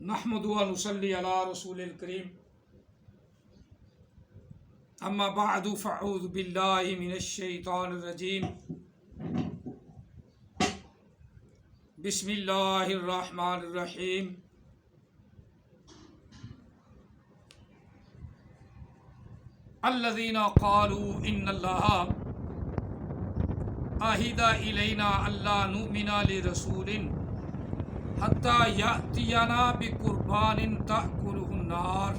نحمد و نصلی علی رسول الکریم اما بعد فاعوذ باللہ من الشیطان الرجیم بسم اللہ الرحمن الرحیم الذین قالوا ان اللہ عہد الینا الا نؤمن لرسول حتی یأتینا بقربان تأکلہ النار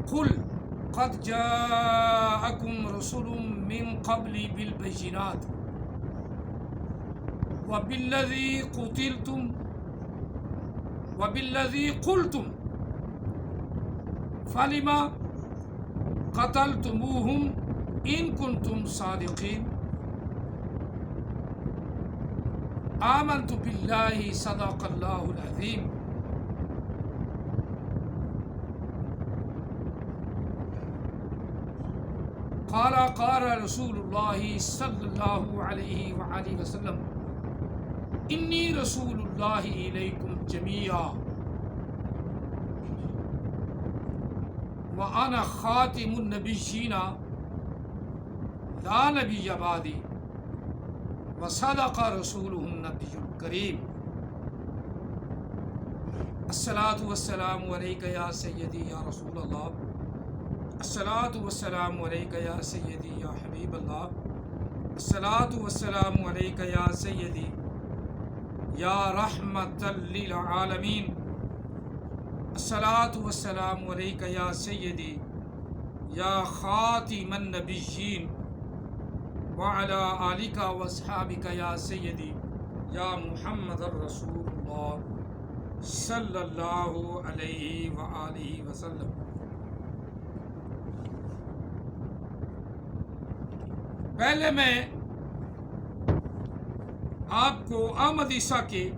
قل قد جاءکم رسل من قبل بالبینات وبالذی قلتم فلما قتلتموہم ان کنتم صادقین آمنت باللہ صدق اللہ العظیم. قال رسول اللہ صلی اللہ علیہ وآلہ وسلم انی رسول اللہ الیکم جمیعا وانا خاتم النبیین لا نبی بعدی وصدق رسولہ النبی الکریم. الصلاۃ والسلام علیک یا سیدی یا رسول اللہ، الصلاۃ والسلام علیک یا سیدی یا حبیب اللہ، الصلاۃ والسلام علیک یا سیدی یا رحمت للعالمین، الصلاۃ والسلام علیک یا سیدی یا خاتم النبیین وعلی آلک واصحابک یا سیدی یا محمد الرسول اللہ صلی اللہ علیہ وآلہ وسلم. پہلے میں آپ کو احمد عیسیٰ کے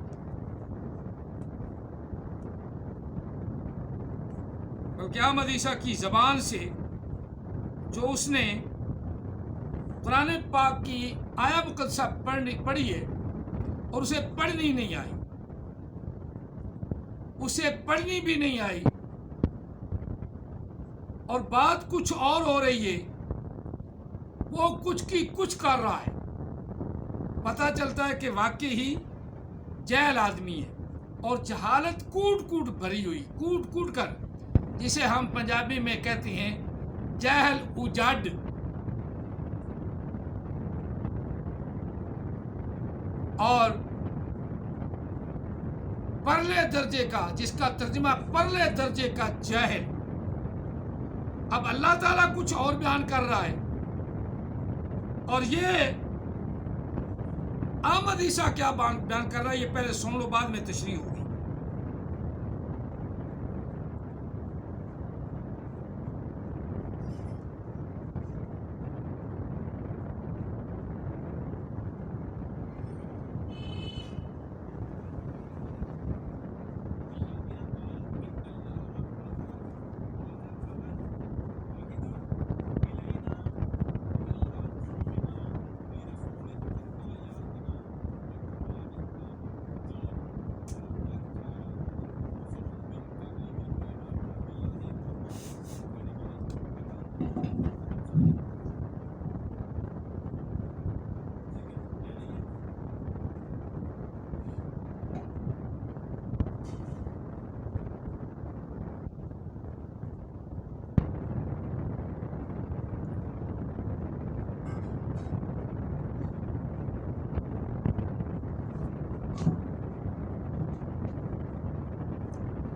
بلکہ احمد عیسیٰ کی زبان سے جو اس نے قرآن پاک کی آیا مقدسہ پڑھی ہے اور اسے پڑھنی نہیں آئی، اسے پڑھنی بھی نہیں آئی اور بات کچھ اور ہو رہی ہے، وہ کچھ کی کچھ کر رہا ہے. پتہ چلتا ہے کہ واقعی ہی جاہل آدمی ہے اور جہالت کوٹ کوٹ بھری ہوئی، کوٹ کوٹ کر، جسے ہم پنجابی میں کہتے ہیں جاہل اجاڈ. اور پرلے درجے کا، جس کا ترجمہ پرلے درجے کا جاہل. اب اللہ تعالیٰ کچھ اور بیان کر رہا ہے اور یہ احمد عیسیٰ کیا بیان کر رہا ہے، یہ پہلے سن لو، بعد میں تشریح ہوگی.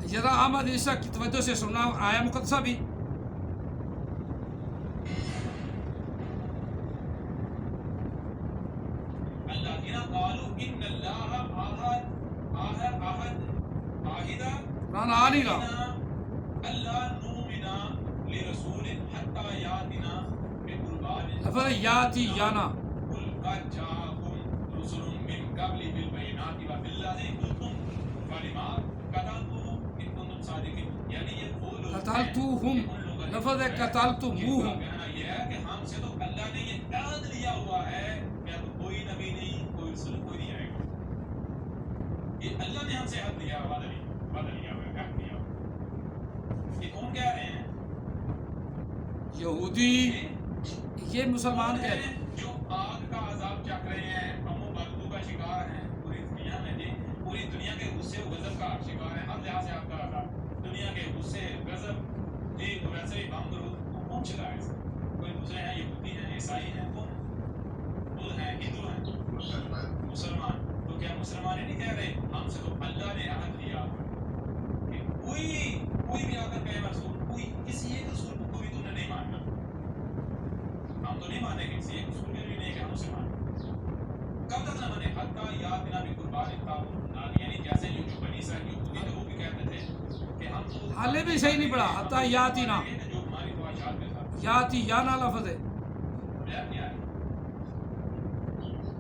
ذرا احمد عیسیٰ کی توجہ سے سننا آیا مقدسہ بھی. قرآن آ نہیں رہا. لفظ یاتی یانا، قتلتوہم، لفظ ہے قتلتموہم. یہ ہے کہ ہم سے تو اللہ نے یہ عہد لیا ہوا ہے کہ اب کوئی نبی نہیں، کوئی رسول کوئی نہیں آئے گا. یہ اللہ نے ہم سے عہد لیا، وعدہ نہیں. یہودی یہ مسلمان کہہ رہے ہیں جو آگ کا عذاب چکھ رہے ہیں، ہم و بردو کا شکار ہیں پوری دنیا میں جی، پوری دنیا کے غصے و غضب کا شکار ہیں، ہر لحاظ سے آپ کا عذاب، دنیا کے غصے غضب جی، تو ویسے بھی بم درود کون چلا ہے؟ کوئی دوسرے ہیں، یہودی ہیں، عیسائی ہیں، کون بدھ ہیں، ہندو ہیں، مسلمان، تو کیا مسلمان نہیں کہہ رہے ہم سے تو اللہ نے عہد لیا کہ کوئی بھی آ کر کہے رسول، کوئی کسی ایک رسول کو بھی تم نے نہیں ماننا، ہم تو نہیں مانیں گے کسی ایک رسول کے بھی نہیں کہ ہم اسے مانیں، کب تک نہ مانے؟ حتیٰ یاد بنا بھی قربان تعاون، یعنی جیسے جو بنی اسرائیل یہودی تھے وہ بھی کہتے تھے کہ ہم تو حالے بھی صحیح نہیں پڑھا، حتیٰ یاتی نا، جو ہماری خواہشات میں تھا یاتی یا نا لفظ ہے،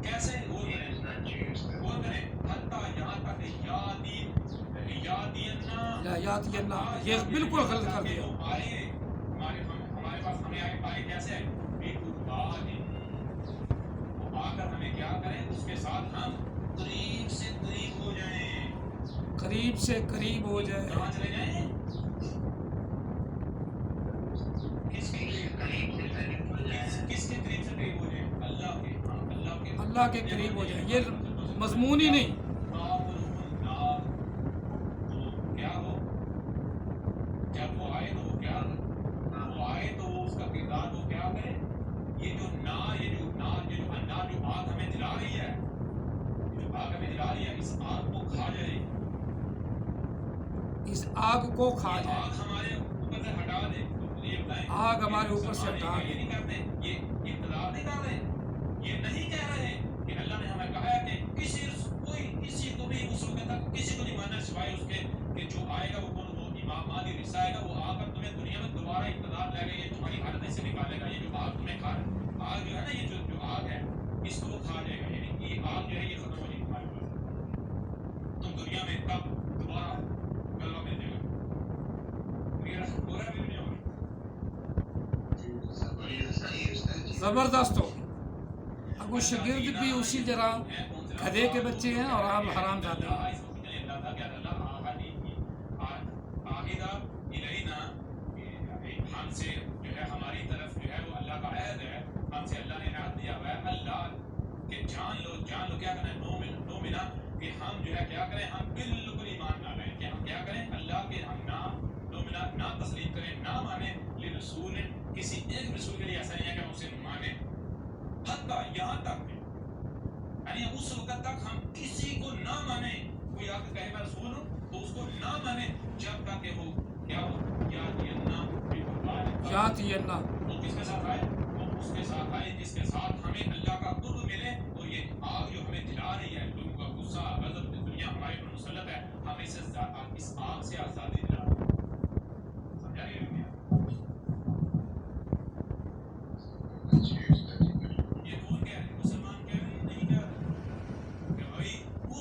کیسے غور کریں حتیٰ یہاں تک یا یاتی نا، یہ بالکل غلط کر دیا، آئے ہمارے پاس، ہمیں آئے کیسے آئے؟ بے قربان، وہ آ کر ہمیں کیا کریں؟ اس کے ساتھ ہم قریب سے قریب ہو جائیں، قریب سے قریب ہو جائے، کہاں چلے جائیں؟ کس کے قریب سے قریب ہو جائیں؟ اللہ کے قریب ہو جائے، یہ مضمون ہی نہیں، تو کیا ہو جب وہ آئے تو وہ آئے تو اس کا کردار وہ کیا کرے؟ یہ جو آگ ہمیں جلا رہی ہے، اس آگ کو کھا جائے، اس آگ کو کھا جائے، آگ ہمارے اوپر سے ہٹا دے، یہ بتائیں، آگ ہمارے اوپر سے ہٹا یہ دے، نہیں کرتے، یہ اقتدار نہیں کر رہے، یہ نہیں کہہ رہے کہ اللہ نے ہمیں کہا ہے کہ کسی کو بھی اس وقت تک کسی کو نہیں ماننا سوائے اس کے کہ جو آئے گا وہ کون، وہ امام مہدی عیسیٰ آئے گا، وہ آ کر تمہیں دنیا میں دوبارہ اقتدار لے گا، یہ تمہاری حالت سے نکالے گا، یہ جو آگ تمہیں کھا آگ جو ہے نا، یہ جو آگ ہے اس کو وہ کھا جائے گا، یعنی یہ آگ جو ہے یہ ختم ہو جائے گی تمہارے پاس، تم دنیا میں کب دوبارہ غلبہ مل جائے گا، ہو رہا ہے بھی نہیں ہو رہا؟ زبردست ہو، اب وہ شاگرد بھی اسی طرح گدھے کے بچے ہیں اور آپ حرام زادے ہیں، ہم سے جو ہے ہماری طرف جو ہے وہ اللہ کا عہد ہے، ہم سے اللہ نے عہد دیا ہوا ہے، اللہ کہ جان لو کیا کریں، نومنا کہ ہم جو ہے کیا کریں، ہم بالکل ایمان نہ لائیں، کہ ہم کیا کریں، اللہ کے ہم نہ تسلیم کریں، نہ مانیں لرسول، کسی ایک رسول کے لیے ایسا نہیں ہے کہ ہم اسے مانیں، حتیٰ یہاں تک یعنی اس وقت تک ہم کسی کو نہ مانیں، کوئی آ کے کہے میں رسول ہوں تو اس کو نہ مانیں جب تک کہ وہ کیا ہو، یاتی اللہ، وہ کس کے ساتھ آئے؟ وہ اس کے ساتھ آئے جس کے ساتھ ہمیں اللہ کا قرب ملے، اور یہ آگ جو ہمیں جلا رہی ہے، لوگوں کا غصہ غضب دنیا ہمارے پر مسلط ہے، ہم اس آگ سے آزادی دلا رہے ہیں، سمجھا نہیں رہی یہ کون کہہ رہے ہیں؟ مسلمان کہہ رہے ہیں، نہیں کہہ رہے کہ بھائی وہ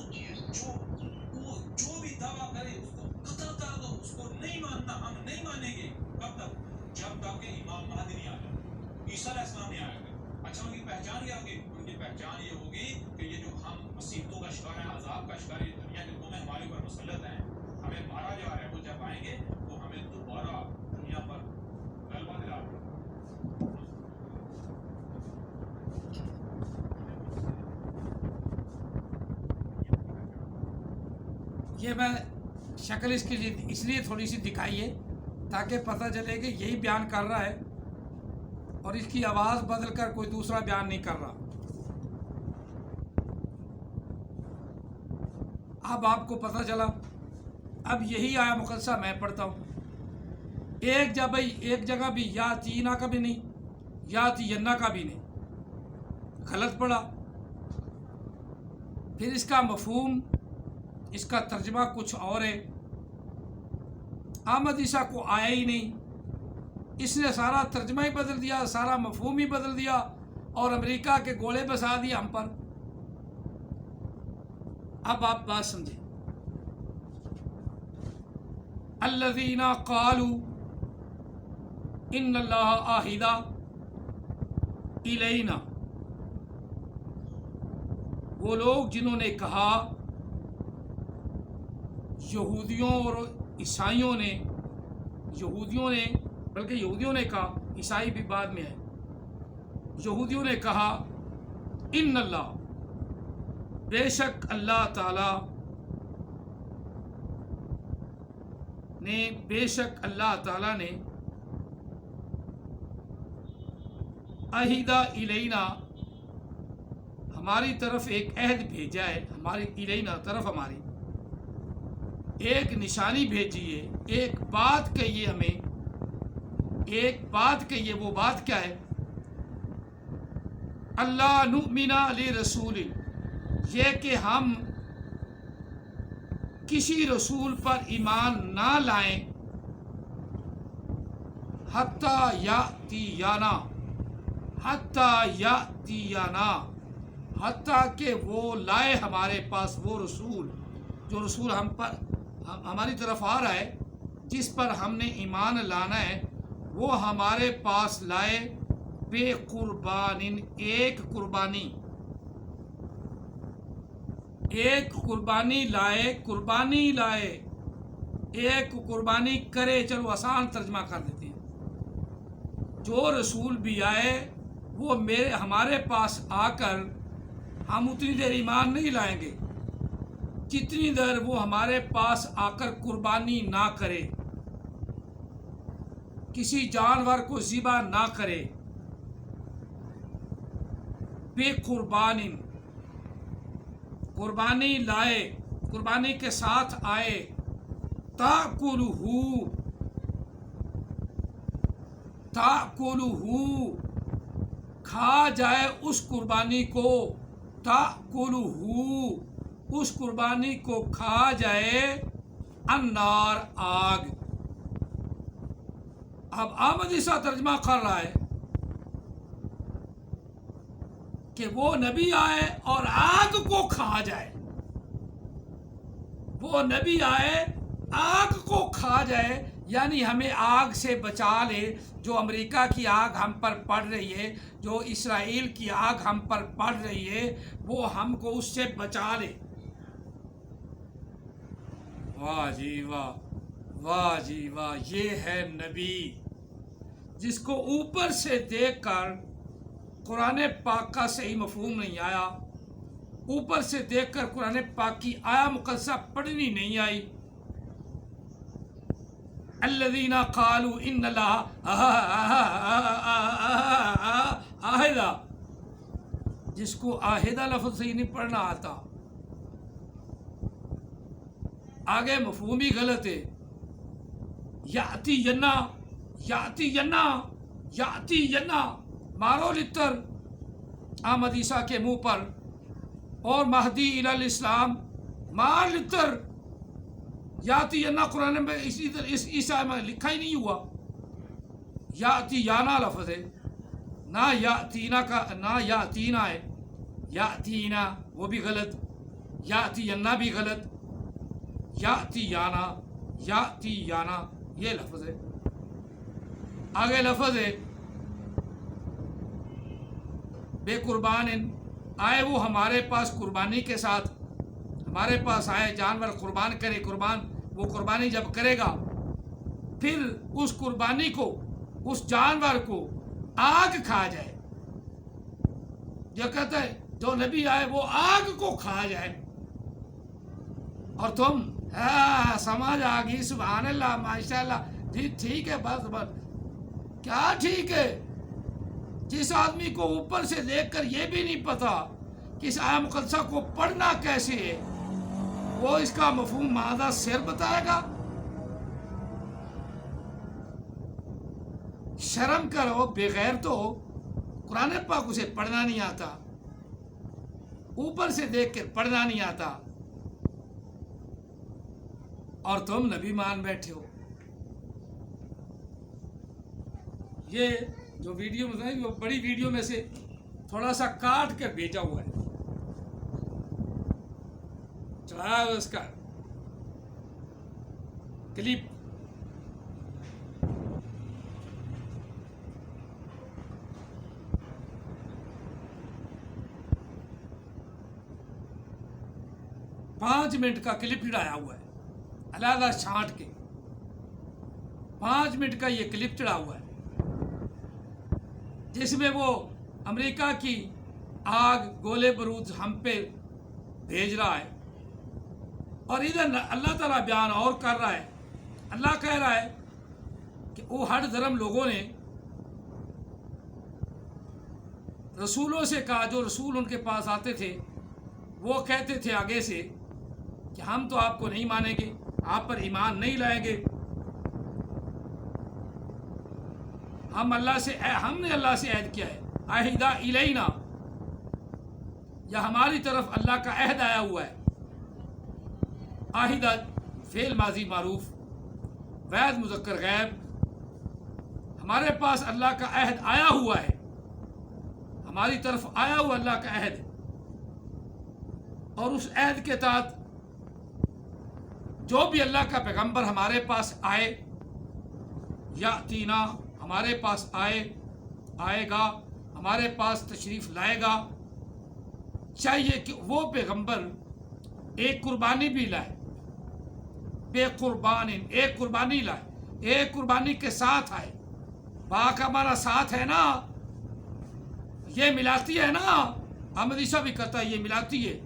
جو بھی دعویٰ کرے اس کو قتل کر دو، اس کو نہیں ماننا، ہم نہیں مانیں گے، کب تک؟ جب تک کہ امام مہدی نہیں آ جائے، عیسیٰ علیہ السلام نہیں آئے گا۔ اچھا ان کی پہچان کیا ہوگی؟ ان کی پہچان یہ ہوگی کہ یہ جو ہم مصیبتوں کا شکار ہیں، عذاب کا شکار، یہ دنیا کے قومیں ہمارے اوپر مسلط ہیں، ہمیں مارا جا رہا ہے، وہ جب آئیں گے تو ہمیں دوبارہ دنیا پر غلبہ دلا دیں گے۔ یہ میں شکل اس کی اس لیے تھوڑی سی دکھائی ہے تاکہ پتہ چلے کہ یہی بیان کر رہا ہے اور اس کی آواز بدل کر کوئی دوسرا بیان نہیں کر رہا۔ اب آپ کو پتہ چلا، اب یہی آیا مقدسہ میں پڑھتا ہوں، ایک جگہ بھی یا تینا کا بھی نہیں، یا تینا کا بھی نہیں، غلط پڑھا، پھر اس کا مفہوم، اس کا ترجمہ کچھ اور ہے، احمد عیسیٰ کو آیا ہی نہیں، اس نے سارا ترجمہ ہی بدل دیا، سارا مفہوم ہی بدل دیا اور امریکہ کے گوڑے بسا دیے ہم پر۔ اب آپ بات سمجھیں، الذین قالوا ان اللہ عہد الینا، وہ لوگ جنہوں نے کہا، یہودیوں اور عیسائیوں نے، بلکہ یہودیوں نے کہا عیسائی بھی بعد میں ہے. یہودیوں نے کہا ان اللہ، بے شک اللہ تعالی نے عہدہ الینا، ہماری طرف ایک عہد بھیجا ہے، ہماری الینا طرف ہماری ایک نشانی بھیجی ہے، ایک بات کہیے ہمیں، ایک بات کہیے. وہ بات کیا ہے؟ اللہ نؤمن لرسول، یہ کہ ہم کسی رسول پر ایمان نہ لائیں حتی یاتینا، حتیٰ کہ وہ لائے ہمارے پاس وہ رسول، جو رسول ہماری طرف آ رہا ہے، جس پر ہم نے ایمان لانا ہے، وہ ہمارے پاس لائے بے قربان، ایک قربانی لائے، ایک قربانی کرے. چلو آسان ترجمہ کر دیتے ہیں. جو رسول بھی آئے وہ ہمارے پاس آ کر، ہم اتنی دیر ایمان نہیں لائیں گے جتنی دیر وہ ہمارے پاس آ کر قربانی نہ کرے، کسی جانور کو ذبح نہ کرے. بے قربان، قربانی لائے، قربانی کے ساتھ آئے. تاکلہ، کھا جائے اس قربانی کو، اس قربانی کو کھا جائے النار، آگ. اب احمدی سا ترجمہ کر رہا ہے کہ وہ نبی آئے اور آگ کو کھا جائے، وہ نبی آئے آگ کو کھا جائے، یعنی ہمیں آگ سے بچا لے. جو امریکہ کی آگ ہم پر پڑ رہی ہے، جو اسرائیل کی آگ ہم پر پڑ رہی ہے، وہ ہم کو اس سے بچا لے. واہ جی واہ، واہ جی واہ. یہ ہے نبی جس کو اوپر سے دیکھ کر قرآن پاک کا صحیح مفہوم نہیں آیا، اوپر سے دیکھ کر قرآن پاک کی آیا مقدسہ پڑھنی نہیں آئی. الذین قالوا ان اللہ عہدہ، جس کو عہدہ لفظ صحیح نہیں پڑھنا آتا، آگے مفہوم بھی غلط ہے. یاتی جنا مارو لتر احمد عیسیٰ کے منہ پر، اور مہدی الی الاسلام مار لتر. یاتی جنا قرآن میں اس عیسیٰ میں لکھا ہی نہیں ہوا. یاتی یانا لفظ ہے، نہ یاتینا ہے. یاتینا وہ بھی غلط، یاتی جنا بھی غلط، یاتی یانا یہ لفظ ہے. آگے لفظ ہے بے قربان، آئے وہ ہمارے پاس قربانی کے ساتھ، ہمارے پاس آئے جانور قربان کرے. وہ قربانی جب کرے گا، پھر اس قربانی کو، اس جانور کو آگ کھا جائے. جو کہتا ہے جو نبی آئے وہ آگ کو کھا جائے، اور تم سمجھ آ گئی. سبحان اللہ، ماشاء اللہ. جی ٹھیک ہے، بس کیا ٹھیک ہے؟ جس آدمی کو اوپر سے دیکھ کر یہ بھی نہیں پتا کہ اس آیہ مقدسہ کو پڑھنا کیسے ہے، وہ اس کا مفہوم مادہ سر بتائے گا. شرم کرو، بغیر تو قرآن پاک اسے پڑھنا نہیں آتا، اوپر سے دیکھ کر پڑھنا نہیں آتا، اور تم نبی مان بیٹھے ہو. یہ جو ویڈیو میں وہ بڑی ویڈیو میں سے تھوڑا سا کاٹ کر بھیجا ہوا ہے، چلایا ہوا اس کا کلپ. پانچ منٹ کا کلپ چڑھایا ہوا ہے، علیحدہ چھانٹ کے 5 منٹ کا یہ کلپ چڑھا ہوا ہے. جس میں وہ امریکہ کی آگ گولے بارود ہم پہ بھیج رہا ہے، اور ادھر اللہ تعالیٰ بیان اور کر رہا ہے. اللہ کہہ رہا ہے کہ وہ ہر دھرم لوگوں نے رسولوں سے کہا، جو رسول ان کے پاس آتے تھے وہ کہتے تھے آگے سے کہ ہم تو آپ کو نہیں مانیں گے، آپ پر ایمان نہیں لائیں گے. ہم نے اللہ سے عہد کیا ہے، عہدہ الینا، یا ہماری طرف اللہ کا عہد آیا ہوا ہے. عہدہ فعل ماضی معروف، وعد مذکر غائب. ہمارے پاس اللہ کا عہد آیا ہوا ہے، ہماری طرف آیا ہوا اللہ کا عہد، اور اس عہد کے تحت جو بھی اللہ کا پیغمبر ہمارے پاس آئے، یاتینا، ہمارے پاس آئے گا، ہمارے پاس تشریف لائے گا، چاہیے کہ وہ پیغمبر ایک قربانی بھی لائے، بے قربان، ایک قربانی لائے، ایک قربانی کے ساتھ آئے. باق ہمارا ساتھ ہے نا، یہ ملاتی ہے نا، احمدی صاحب بھی کہتا ہے یہ ملاتی ہے.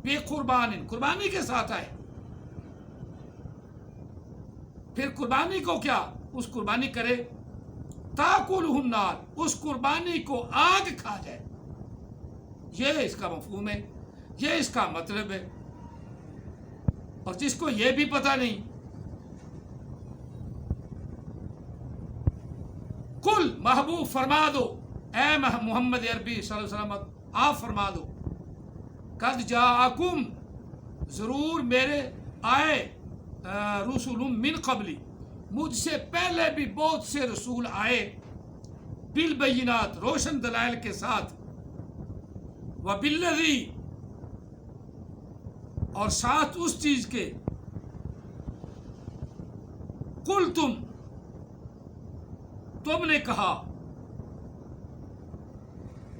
بے قربان، قربانی کے ساتھ آئے. پھر قربانی کو کیا، اس قربانی کرے تاکلہ النار، اس قربانی کو آگ کھا جائے. یہ اس کا مفہوم ہے، یہ اس کا مطلب ہے. اور جس کو یہ بھی پتہ نہیں، کل محبوب فرما دو، اے محمد عربی صلی اللہ علیہ وسلم آپ فرما دو، قد جاءکم، ضرور میرے آئے، رسول من قبلی، مجھ سے پہلے بھی بہت سے رسول آئے، بالبینات، روشن دلائل کے ساتھ، وبالذی، اور ساتھ اس چیز کے، قلتم، تم نے کہا،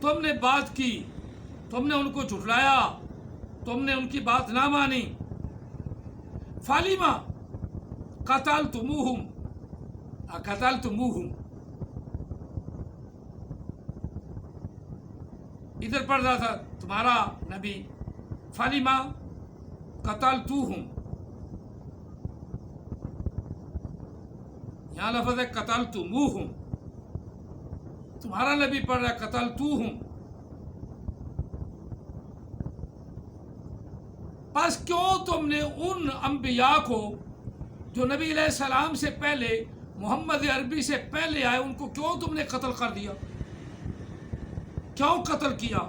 تم نے بات کی، تم نے ان کو جھٹلایا، تم نے ان کی بات نہ مانی. فَلِمَ قَتَلْتُمُوهُمْ، ادھر پڑھ رہا تھا تمہارا نبی، فَلِمَ قَتَلْتُوهُمْ، یہاں لفظ ہے قَتَلْتُمُوهُمْ، تمہارا نبی پڑھ رہا ہے قَتَلْتُوهُمْ. پس کیوں تم نے ان انبیاء کو جو نبی علیہ السلام سے پہلے، محمد عربی سے پہلے آئے، ان کو کیوں تم نے قتل کر دیا؟ کیوں قتل کیا؟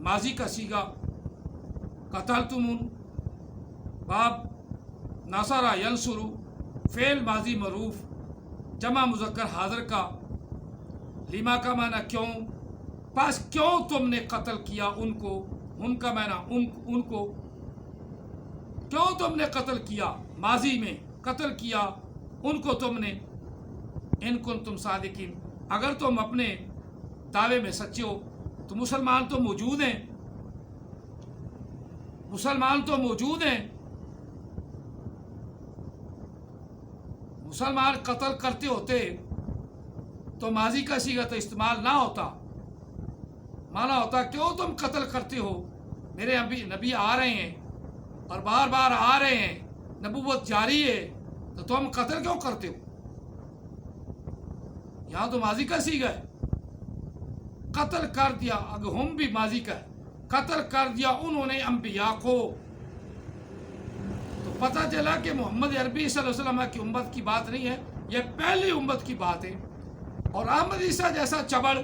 ماضی کا صیغہ قتلتم، باب نصر ینصر، فعل ماضی معروف، جمع مذکر حاضر کا، لما کا معنی کیوں. پس کیوں تم نے قتل کیا ان کو، ان کا معنی ان کو، کیوں تم نے قتل کیا، ماضی میں قتل کیا ان کو تم نے. ان کنتم صادقین، اگر تم اپنے دعوے میں سچے ہو. تو مسلمان تو موجود ہیں، مسلمان تو موجود ہیں، مسلمان قتل کرتے ہوتے تو ماضی کا صیغہ تو استعمال نہ ہوتا، مانا ہوتا کیوں تم قتل کرتے ہو، میرے نبی آ رہے ہیں اور بار بار آ رہے ہیں، نبوت جاری ہے، تو تم قتل کیوں کرتے ہو. یہاں تو ماضی کا صیغہ ہے، قتل کر دیا، اگر ہم بھی ماضی کا ہے، قتل کر دیا انہوں نے انبیاء کو. تو پتہ چلا کہ محمد عربی صلی اللہ علیہ وسلم کی امت کی بات نہیں ہے، یہ پہلی امت کی بات ہے. اور احمد عیسیٰ جیسا چبڑ،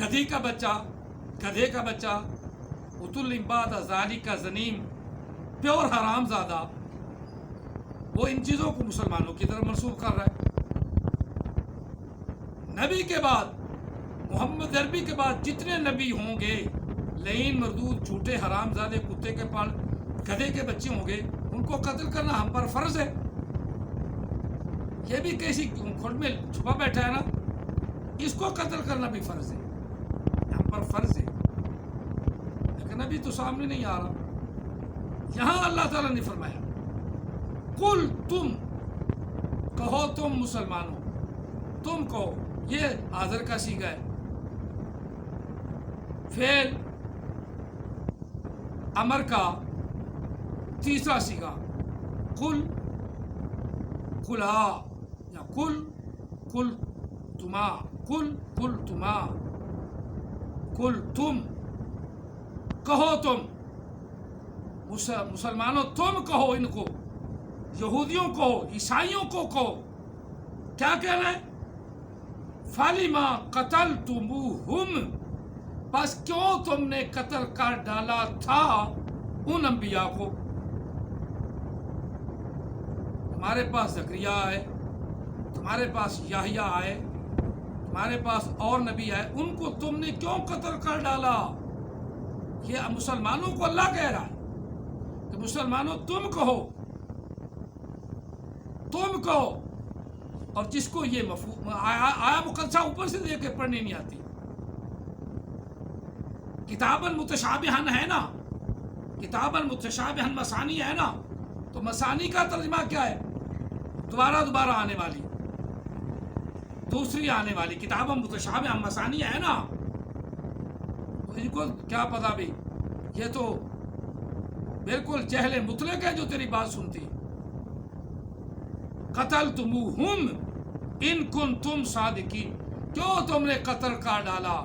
گدھی کا بچہ، گدھے کا بچہ، اتل بعد ذالک زنیم، پیور حرام زادہ، وہ ان چیزوں کو مسلمانوں کی طرف منسوخ کر رہا ہے. نبی کے بعد، محمد عربی کے بعد جتنے نبی ہوں گے، لعین، مردود، جھوٹے، حرام زادے، کتے کے پال، گدھے کے بچے ہوں گے، ان کو قتل کرنا ہم پر فرض ہے. یہ بھی کیسی کھڑ میں چھپا بیٹھا ہے نا، اس کو قتل کرنا بھی فرض ہے، ہم پر فرض ہے. لیکن ابھی تو سامنے نہیں آ رہا. یہاں اللہ تعالیٰ نے فرمایا، قل، تم کہو، تم مسلمانوں، تم کہو، یہ حاضر کا سیگا ہے. فعل امر کا تیسرا سیگا قل قلا یا قل قل تما قل قل تما قل تم کہو تم مسلمانوں تم کہو ان کو یہودیوں کو عیسائیوں کو کہو کیا کہنا ہے فَلِمَا قَتَلْتُمُوهُمْ بس کیوں تم نے قتل کر ڈالا تھا ان انبیاء کو تمہارے پاس زکریا آئے تمہارے پاس یحییٰ آئے تمہارے پاس اور نبی آئے ان کو تم نے کیوں قتل کر ڈالا یہ مسلمانوں کو اللہ کہہ رہا ہے کہ مسلمانوں تم کہو اور جس کو یہ مفہوم آیا مقدسہ اوپر سے دیکھ کے پڑھنی نہیں آتی کتاباً متشابہن ہے نا کتاباً متشابہن مسانی ہے نا تو مسانی کا ترجمہ کیا ہے دوبارہ آنے والی دوسری آنے والی کتاباً متشابہن مسانی ہے نا تو ان کو کیا پتا بھی یہ تو بالکل جہل مطلق ہے جو تیری بات سنتی قتلتموہم ان کنتم صادقین کیوں تم نے قتل کر ڈالا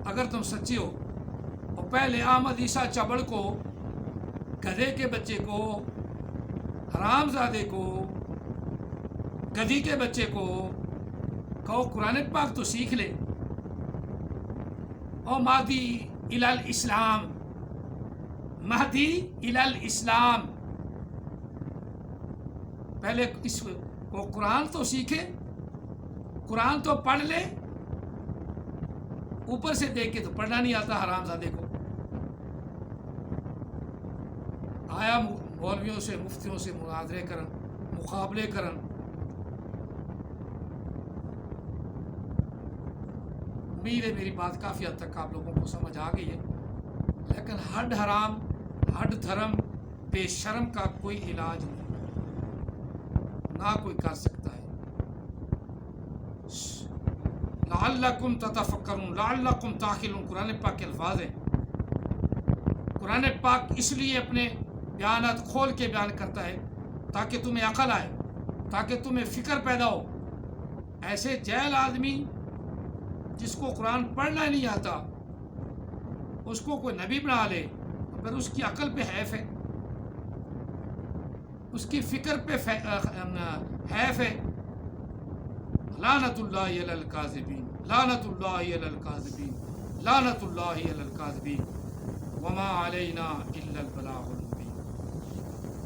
اگر تم سچے ہو اور پہلے احمد عیسیٰ چبڑ کو گدھے کے بچے کو حرام زادے کو گدھی کے بچے کو کہو قرآن پاک تو سیکھ لے اور مہدی الاسلام مہدی الاسلام پہلے اس کو قرآن تو سیکھے قرآن تو پڑھ لے اوپر سے دیکھ کے تو پڑھنا نہیں آتا حرام زادے کو آیا مولویوں سے مفتیوں سے مناظرے کرن مقابلے کرن امید ہے میری بات کافی حد تک آپ لوگوں کو سمجھ آ گئی ہے لیکن ہڈ حرام ہڈ دھرم بے شرم کا کوئی علاج نہیں نہ کوئی کر سکتا ہے لعلکم تتفکرون لعلکم تاخلون قرآن پاک کے الفاظ ہیں قرآن پاک اس لیے اپنے بیانات کھول کے بیان کرتا ہے تاکہ تمہیں عقل آئے تاکہ تمہیں فکر پیدا ہو ایسے جاہل آدمی جس کو قرآن پڑھنا نہیں آتا اس کو کوئی نبی بنا لے تو پھر اس کی عقل پہ حیف ہے اس کی فکر پہ حیف ہے لعنت اللہ علی الکاذبین لعنت اللہ علی الکاذبین لعنت اللہ علی الکاذبین وما علینا الا البلاغ المبین